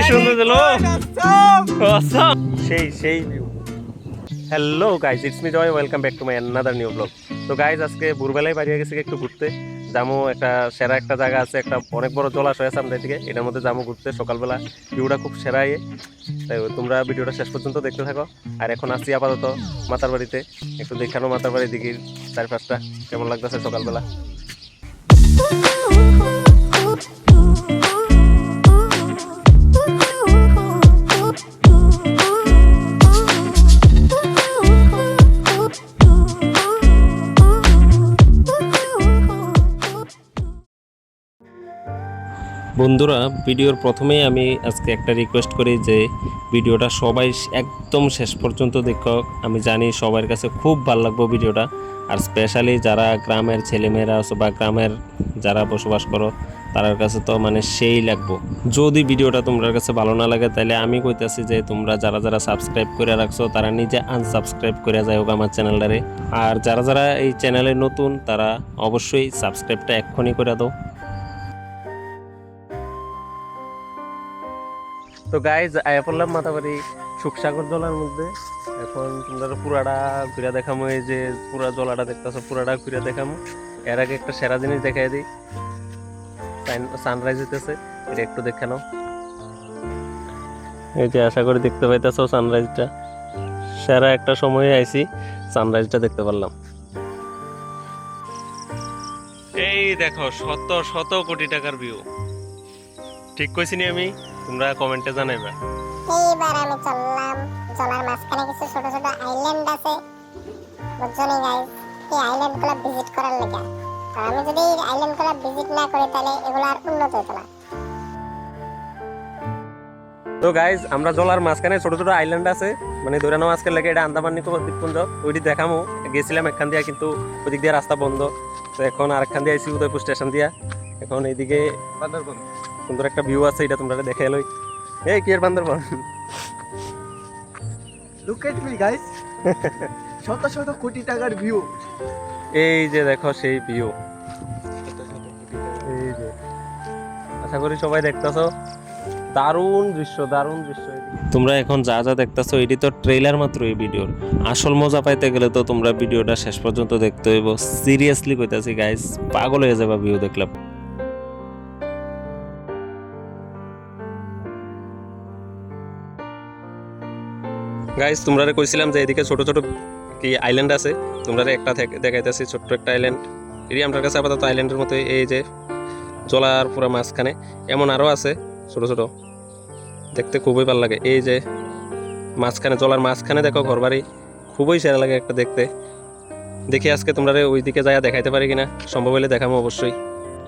সুন্দর দিল সেই view. Hello guys, it's me Joy, welcome back to my another new blog. তো গাইজ আজকে ভোরবেলায় বাড়ি গেছে একটু ঘুরতে যাবো। একটা সেরা একটা জায়গা আছে, একটা অনেক বড় জলাশয় আছে আমাদের দিকে, এটার মধ্যে যাবো ঘুরতে। সকালবেলা ভিউটা খুব সেরা। তাই তোমরা ভিডিওটা শেষ পর্যন্ত দেখতে থাকো। আর এখন আসছি আপাতত মাতার বাড়িতে, একটু দেখানো মাতার বাড়ির দিকে চারপাশটা কেমন লাগতেছে সকালবেলা। বন্ধুরা, ভিডিওর প্রথমেই আমি আজকে একটা রিকোয়েস্ট করি যে ভিডিওটা সবাই একদম শেষ পর্যন্ত দেখো। আমি জানি সবার কাছে খুব ভালো লাগবে ভিডিওটা, আর স্পেশালি যারা গ্রামের ছেলেমেয়েরা আছো বা গ্রামের যারা বসবাস করো তার কাছে তো মানে সেই লাগবো। যদি ভিডিওটা তোমার কাছে ভালো না লাগে তাহলে আমি কইতাছি যে তোমরা যারা যারা সাবস্ক্রাইব করে রাখছো তারা নিজে আনসাবস্ক্রাইব করে যাই হোক আমার চ্যানেলটারে। আর যারা যারা এই চ্যানেলে নতুন তারা অবশ্যই সাবস্ক্রাইবটা এক্ষুনি করে দাও। তো গাইজ আয়া পড়লাম মাতাবাড়ি সুখসাগর জলার মধ্যে। এখন তোমরা পুরাটা ঘুরে দেখামো, এই যে পুরা জলাটা দেখতেছো পুরাটা ঘুরে দেখামো। এর আগে একটা সেরা জিনিস দেখাই দিই, সানরাইজ হইতেছে, এটা একটু দেখে নাও। এই যে আশা করি দেখতে পাইতেছো সানরাইজটা। সেরা একটা সময়ে আইছি, সানরাইজটা দেখতে পারলাম। এই দেখো শত শত কোটি টাকার ভিউ। ঠিক কইছিনি আমি? তোমরা কমেন্টে জানাইবা। এইবার আমি চললাম জলার মাঝখানে কিছু ছোট ছোট আইল্যান্ড আছে, বুঝছনি গাইস? এই আইল্যান্ডগুলো ভিজিট করার লাগা। আর আমি যদি এই আইল্যান্ডগুলো ভিজিট না করি তাহলে এগুলো আর উন্নত হতো না। তো গাইজ আমরা জলার মাঝখানে ছোট ছোট আইল্যান্ড আছে, মানে ধরে নাও আজকে লাগে এটা আন্দামান নিকোবর দ্বীপপুঞ্জ। ওইটি দেখামো, গেছিলাম একখান দিয়া, কিন্তু ওইদিক দিয়ে রাস্তা বন্ধ। তো এখন আরেকখান দিয়ে আইসি উদয়পুর স্টেশন দিয়া। এখন এইদিকে বান্দরবন সুন্দর একটা ভিউ আছে, এটা তোমরা দেখে এলোই। এই কি এর Bandarban? Look at me guys, শত শত কোটি টাকার ভিউ। এই যে দেখো সেই ভিউ, এই যে আশা করি সবাই দেখতেছো। দারুণ দৃশ্য, দারুণ দৃশ্য। তোমরা এখন যা যা দেখতেছো এটি তো ট্রেলার মাত্র এই ভিডিওর। আসল মজা পাইতে গেলে তো তোমরা ভিডিওটা শেষ পর্যন্ত দেখতে হইব। সিরিয়াসলি কইতাছি গাইস, পাগল হয়ে যাবে ভিউ দেখলাম। গাইস তোমরা কইছিলাম যে এদিকে ছোট ছোট কি আইল্যান্ড আছে, তোমরা একটা দেখাইতেছি ছোট্ট একটা আইল্যান্ড। এটি আমার কাছে আপাতত আইল্যান্ডের মতো। এই যে জলার পুরো মাঝখানে এমন আরও আছে ছোট ছোট, দেখতে খুবই ভালো লাগে। এই যে মাঝখানে জলার মাঝখানে দেখো ঘরবাড়ি, খুবই সেরা লাগে একটা দেখতে। দেখি আজকে তোমরা ওই দিকে যাইয়া দেখাইতে পারি কিনা, সম্ভব হলে দেখাবো অবশ্যই।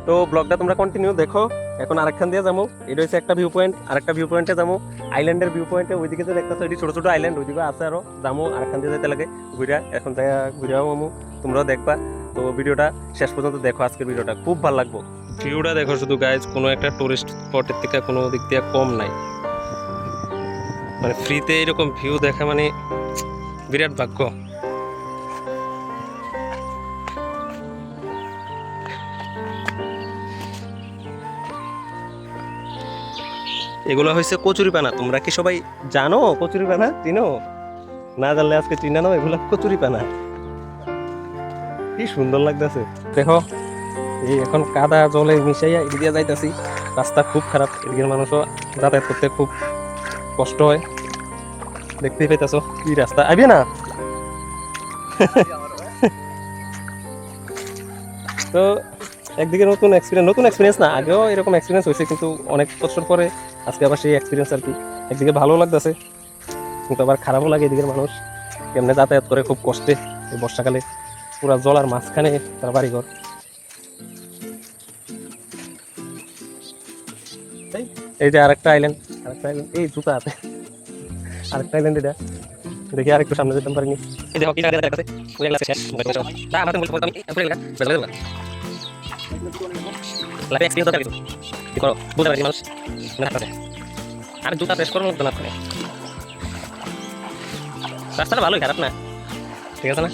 তো ব্লগটা তোমরা কন্টিনিউ দেখো। এখন আরেকখান দিয়ে যাবো, এটা হচ্ছে একটা ভিউ পয়েন্ট, আরেকটা ভিউ পয়েন্টে যাবো, আইল্যান্ডের ভিউ পয়েন্টে। ওইদিকে যে দেখতেছো এটি ছোট ছোট আইল্যান্ড, ওইদিকে আছে আরো, যাবো আরেকখান দিয়ে যেতে লাগে ঘুরা। এখন যাই ঘুরাও মামু, তোমরাও দেখবা। তো ভিডিওটা শেষ পর্যন্ত দেখো, আজকের ভিডিওটা খুব ভালো লাগবো। ভিউটা দেখো শুধু গাইজ, কোনো একটা টুরিস্ট স্পটের থেকে কোনো দিক দিয়ে কম নাই। মানে ফ্রিতে এরকম ভিউ দেখা মানে বিরাট ভাগ্য। এগুলো হয়েছে কচুরিপানা। তোমরা কি সবাই জানো কচুরিপানা? চিনো? না জানলে আজকে চিনা নাও, এগুলো কচুরিপানা। কি সুন্দর লাগতেছে দেখো। এই এখন কাদা জলে মিশাইয়া এদিকে যাইতেছি, রাস্তা খুব খারাপ, এদিকের মানুষও যাতায়াত করতে খুব কষ্ট হয়। দেখতেই পাইতেছো কি রাস্তা, আইবে না? তো একদিকে নতুন এক্সপিরিয়েন্স না, আগেও এরকম এক্সপিরিয়েন্স হয়েছে, কিন্তু অনেক বছর পরে আজকে আবার সেই এক্সপিরিয়েন্স আর কি। একদিকে ভালো লাগতেছে, কিন্তু আবার খারাপও লাগে। এদিকের মানুষ কেমনে যাতায়াত করে খুব কষ্টে এই বর্ষাকালে, পুরা জলার মাঝখানে তার বাড়িঘর। এই যে আরেকটা আইল্যান্ড, এই জুতা আছে আরেকটা আইল্যান্ড। এটা দেখি আরেকটু সামনে যেতে পারিনি। এই দেখো কি জায়গা দেখাচ্ছে, ওই এলাকা শেষ না আমাদের মূল পড়তাম পুরো এলাকা বেলা বেলা লাইফ এক্সপেরিয়েন্স দরকার কি করো বুঝতে পারি মানুষ না থাকে। আর জুতা প্রেস করার মতো না থাকে। রাস্তাটা ভালোই, খারাপ না, ঠিক আছে না?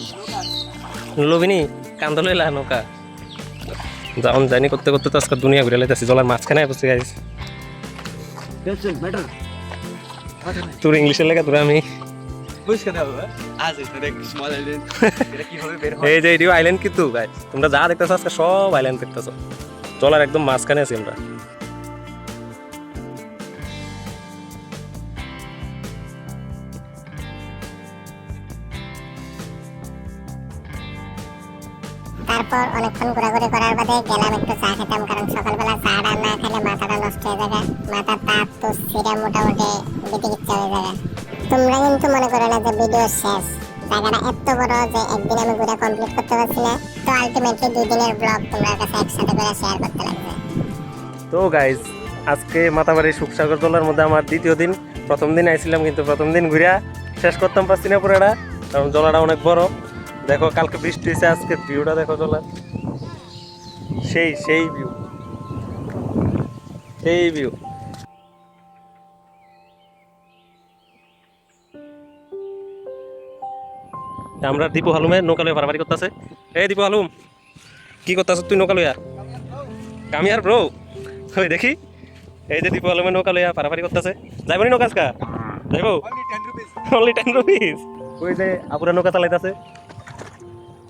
লোভিনি কান্দল এলা নৌকা যাওন জানি করতে করতে তো আজকে দুনিয়া ঘুরে লাইতেছি জলার মাঝখানে বসে গাইস চল ম্যাডাম তোর ইংলিশের লেখা তোরা আমি বুঝকে দাও আজ এটা একটা স্মল আইল্যান্ড এটা কিভাবে বের হয় এই যে এটিও আইল্যান্ড কিন্তু গাইস তোমরা যা দেখতেছো আজকে সব আইল্যান্ড দেখতেছো জলার একদম মাঝখানে আছি আমরা তারপর অনেকক্ষণ ঘোরাঘুরি করার বাদে গেলাম একটু চা খেতাম, কারণ সকালবেলা চাটা না খেলে মাথাটা নষ্ট হয়ে যাবে, মাথার তাপ তো সিরা মোটামুটি দিতে ইচ্ছা হয়ে যাবে। তোমরা কিন্তু মনে করো না যে ভিডিও শেষ, জায়গাটা এত বড় যে একদিন আমি ঘুরে কমপ্লিট করতে পারছি না, তো আলটিমেটলি 2 দিনের ব্লগ তোমরা কাছে একসাথে করে শেয়ার করতে লাগবে। তো গাইস আজকে মাতাবাড়ি সুখসাগর জলার মধ্যে আমার দ্বিতীয় দিন। প্রথম দিন আইছিলাম কিন্তু প্রথম দিন ঘুরিয়া শেষ করতাম পারছি না পুরোটা, কারণ জলাটা অনেক বড়। দেখো কালকে বৃষ্টি হয়েছে, আজকে ভিউটা দেখো জলার, সেই সেই ভিউ, সেই ভিউ। আমরা দীপু হালুমে নৌকা লইয়া পারাপারি করতেছে। এই দীপু হালুম কি করতেছ তুই নৌকা লইয়া? আমি আর ব্রো ওই দেখি এই যে দীপু হালুমে নৌকা লইয়া পারাপারি করতেছে। যাইব নি নৌকা আজকা? যাইব? Only 10 rupees. ওই যে আপুরা নৌকা চালাইতেছে।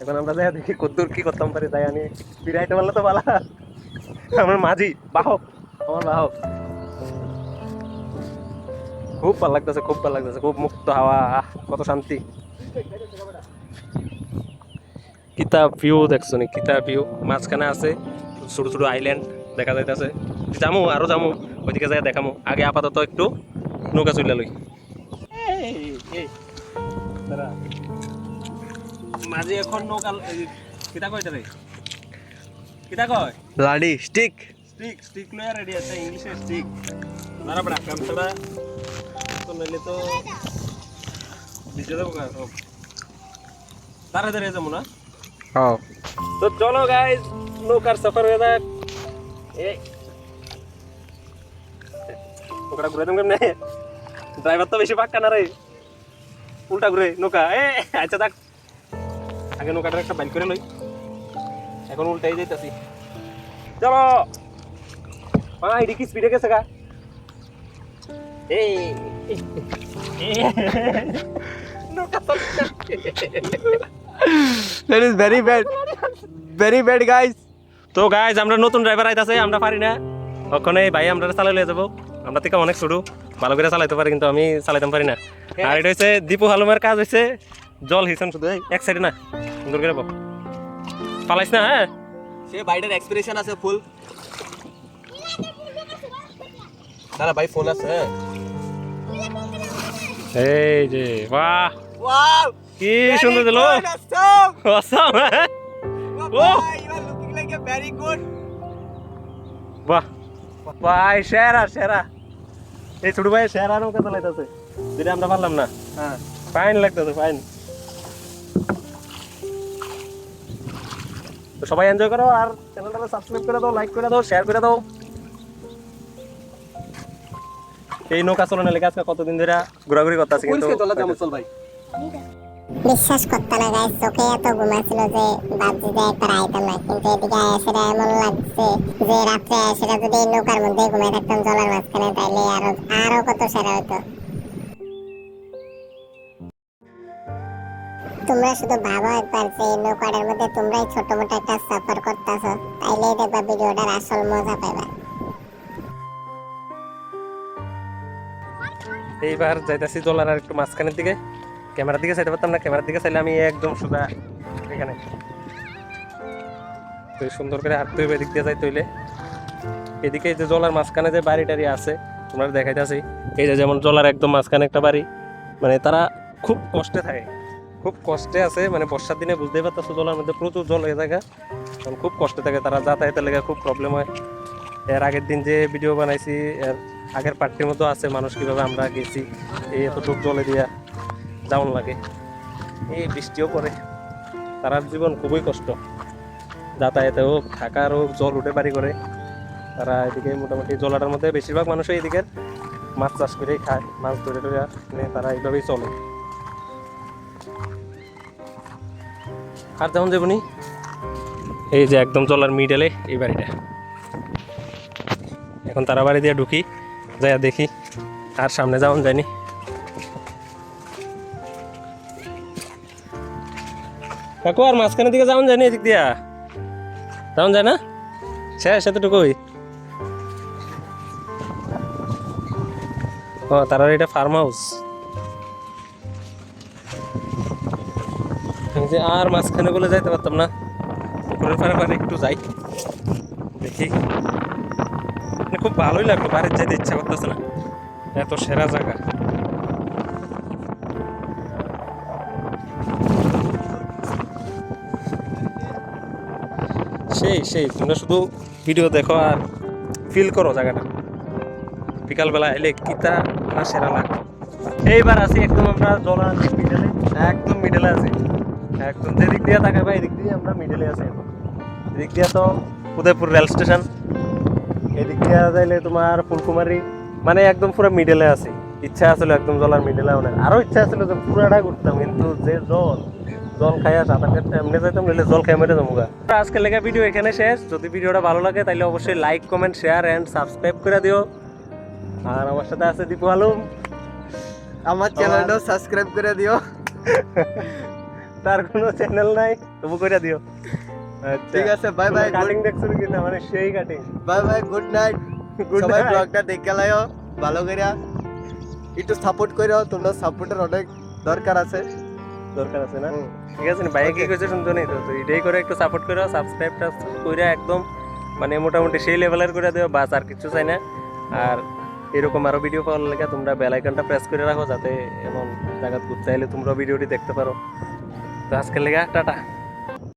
এখন আমরা যাই দেখি কদ্দুর কি করতাম পারি, যাই আনি ফিরাইতে পারলে তো ভালো। আমার মাঝি বাহক, আমার বাহক। খুব ভালো লাগতেছে, খুব ভালো লাগতেছে, খুব মুক্ত হাওয়া, কত শান্তি। কিতা ভিউ দেখছো নি, কিতা ভিউ। মাঝখানে আছে ছোট ছোট আইল্যান্ড দেখা যাইতেছে। যামু আরো যামু, ওইদিকে যাই দেখামু। আগে আপাতত একটু নৌকা চলে লই। মাঝে এখন নৌকা কিতা কয় রে, কিতা কয়? লাডি স্টিক স্টিক, স্টিক লইয়া রেডি আছে, ইংলিশে স্টিক। তারা বড় কাম ছাড়া তো নইলে তো ভিজে যাবো গা সব। তাড়াতাড়ি যাবো না? হ্যাঁ তো চলো গাইস নৌকার সফর হয়ে যাক। এই নৌকাটা ঘুরে দেন কেমনে? ড্রাইভার তো বেশি পাক্কা না রে, উল্টা ঘুরে নৌকা। আচ্ছা থাক, আগে নৌকাটা একটা বাইক করে লই, এখন উল্টাই যাইতাছি। চলো এটি কি স্পিডে গেছে গা? এই নৌকা that is very bad guys. তো গাইজ আমরা নতুন ড্রাইভার আইতাছে, আমরা পারি না ওখানে ভাই, আমরা চালাই লয়ে যাবো। আমরা থেকে অনেক ছোট, ভালো করে চালাইতে পারি কিন্তু আমি চালাইতে পারি না। আর এটা হচ্ছে দীপু হালুমের কাজ হচ্ছে জল হিসান শুধু এক সাইডে না, সুন্দর করে পালাইস না। হ্যাঁ সে বাইডের এক্সপ্রেশন আছে ফুল। তারা ভাই ফোন আছে। এই যে বাহ ওয়াও কি সুন্দর দিল। Awesome. you are looking like a very good. বাহ ভাই সেরা সেরা, এই ছোট ভাই সেরা নৌকা চালাইতেছে, যেটা আমরা পারলাম না। হ্যাঁ ফাইন লাগতেছে, ফাইন। তো সবাই এনজয় করো, আর চ্যানেলটাকে সাবস্ক্রাইব করে দাও, লাইক করে দাও, শেয়ার করে দাও। এই নৌকা চালানোর লেগে আজকে কতদিন ধরে ঘোরাঘুরি করতেছি কিন্তু চল ভাই। বিশ্বাস করতে না গাইস, চোখে এত ঘুমাছিল যে ভাবছি যে একবার আইতাম না, কিন্তু এদিকে আয়াসেরা এমন লাগছে যে রাত্রে আয়াসেরা যদি এই নৌকার মধ্যে ঘুমিয়ে থাকতাম জলের মাঝখানে, তাইলে আরো কত সেরা হইতো। তোমরা শুধু ভাবো একবার যে এই নৌকাটার মধ্যে তোমরাই ছোট মোটো একটা সফর করতেছো, তাইলেই দেখবা ভিডিওটার আসল মজা পাইবা। এইবার যাইতাছি জলার আর একটু মাঝখানের দিকে। ক্যামেরার দিকে চাইতে পারতাম না, ক্যামেরার দিকে চাইলে আমি একদম সোজা এখানে। তো সুন্দর করে হাঁটতে হইবে, এদিক দিয়ে যাইতে হইলে। এদিকে যে জলার মাঝখানে যে বাড়ি টাড়ি আছে তোমরা দেখাইতেছি, এই যে যেমন জলার একদম মাঝখানে একটা বাড়ি, মানে তারা খুব কষ্টে থাকে, খুব কষ্টে আছে। মানে বর্ষার দিনে বুঝতেই পারতেছো জলার মধ্যে প্রচুর জল হয়ে থাকে, কারণ খুব কষ্টে থাকে তারা, যাতায়াতের লেগে খুব প্রবলেম হয়। এর আগের দিন যে ভিডিও বানাইছি এর আগের পার্টির মতো আছে, মানুষ কীভাবে আমরা গেছি এই এতটুক জলে দিয়া যাওন লাগে, এই বৃষ্টিও পড়ে, তারার জীবন খুবই কষ্ট। যাতায়াতে হোক, থাকার হোক, জল উঠে বাড়ি করে তারা। এদিকে মোটামুটি জলাটার মধ্যে বেশিরভাগ মানুষই এদিকের মাছ চাষ করেই খায়, মাছ ধরে ধরে তারা এইভাবেই চলে। আর যেমন যাবনি এই যে একদম জলার মিডলে এই বাড়িটা। এখন তারা বাড়ি দিয়ে ঢুকি, যাইয়া দেখি, আর সামনে যাওন যায়নি। কাকু আর মাঝখানের দিকে যাওন যায়নি, এদিক দিয়া যাওন যায় না, শেষ এতটুকুই। ও তারা এটা ফার্ম হাউস। যে আর মাঝখানে বলে যাইতে পারতাম না, পুকুরের পারে পারে একটু যাই দেখি। খুব ভালোই লাগলো, বাড়ির যেতে ইচ্ছা করতেছে না, এত সেরা জায়গা। সেই তোমরা শুধু ভিডিও দেখো আর ফিল করো জায়গাটা। বিকালবেলা এলে কিতা না সেরা লাগে। এইবার আছি একদম আমরা জলার মিডলে, একদম মিডলে আছি, একদম যেদিক দিয়ে তাকাবে এদিক দিয়ে আমরা মিডলে আছি। এখন এদিক দিয়ে তো উদয়পুর রেল স্টেশন, এদিক দিয়ে যাইলে তোমার ফুলকুমারি, মানে একদম পুরো মিডলে আছি। ইচ্ছা আছিল একদম জলার মিডলে অনেক, আরো ইচ্ছা আছিল যে পুরাটা ঘুরতাম, কিন্তু যে জল খাইয়া সাঁতার কাটতে এমনি যাইতাম, নইলে জল খাই মেরে যাবো। আজকের লেগে ভিডিও এখানে শেষ। যদি ভিডিওটা ভালো লাগে তাহলে অবশ্যই like, comment, share and subscribe করে দিও। আর আমার সাথে আছে দীপু আলম, আমার চ্যানেলটাও সাবস্ক্রাইব করে দিও। তার কোনো চ্যানেল নাই, তবু করে দিও। ঠিক আছে, বাই বাই। কাটিং দেখছো কিন্তু মানে সেই cutting. Bye bye, good night. Good সবাই night. ব্লগটা দেখে লাইও ভালো করে, একটু সাপোর্ট করো, তোমরা সাপোর্টের অনেক দরকার আছে। দরকার আছে না? ঠিক আছে না, ভাইয়া কি কইছে শুনছো নি? তো এটাই করে একটু সাপোর্ট করো, সাবস্ক্রাইবটা কইরা একদম মানে মোটামুটি সেই লেভেলের করে দিও, বাস আর কিছু চাই না। আর এরকম আরো ভিডিও পাওয়ার লাগে তোমরা বেল আইকনটা প্রেস করে রাখো, যাতে এমন জায়গা ঘুরতে চাইলে তোমরা ভিডিওটি দেখতে পারো। তো আজকের লেগে টাটা।